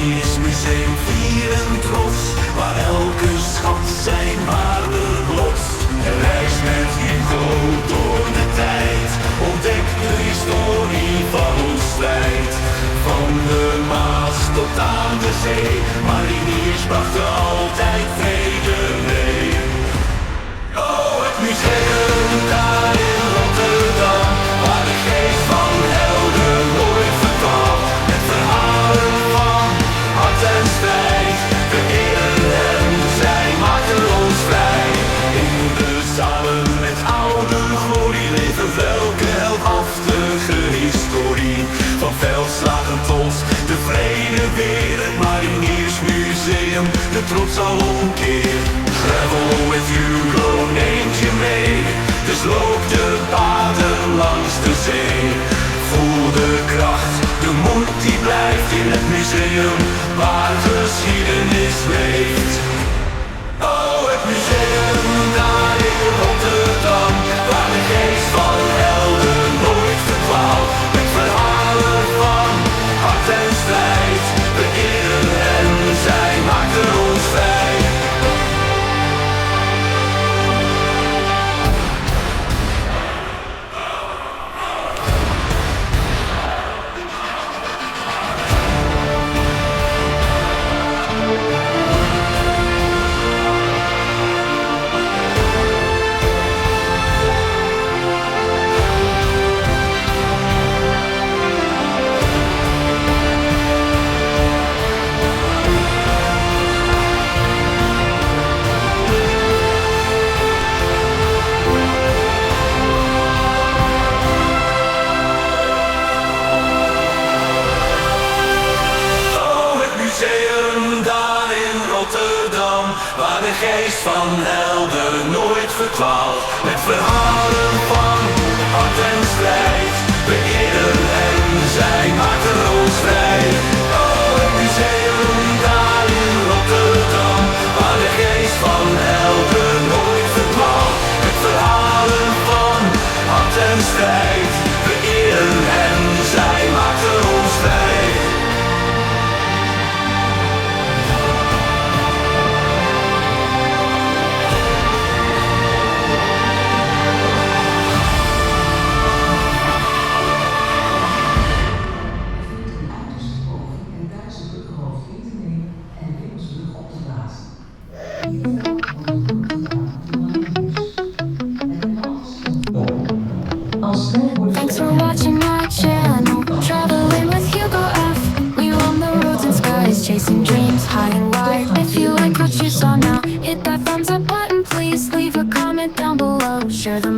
Mariniersmuseum vieren trots, waar elke schat zijn waarde lost. En reis met Hugo door de tijd, ontdek de historie van ons strijd. Van de Maas tot aan de zee, mariniers brachten altijd vrede mee. Oh, het museum daar in Rotterdam, waar de geest van helden nooit verdwaalt. Met verhalen van hart en strijd, we eren hen, zij maakten ons vrij. In de zalen met oude glorie leven welke heldhaftige historie. Van veldslagen tot de vrede weer, het Mariniersmuseum, de trots al omkeer. Travel with Hugo neemt je mee, dus loop de paden langs de zee. Voel de kracht, de moed die blijft in het museum, waar geschiedenis leeft. Oh, het museum daar in Rotterdam, waar de geest van helden nooit verdwaalt. Met verhalen van hart en strijd, we eren hen, zij maakten ons vrij. Waar de geest van helden nooit verdwaalt. Met verhalen van hart en strijd, we eren hen, zij maakten ons vrij. Oh, het museum daar in Rotterdam, waar de geest van helden nooit verdwaalt. Met verhalen van hart en strijd, we eren hen, zij maakten ons vrij. Thanks for watching my channel, traveling with HugoF. We roam the roads and skies, chasing dreams high and wide. If you like what you saw now, hit that thumbs up button, please leave a comment down below. Share the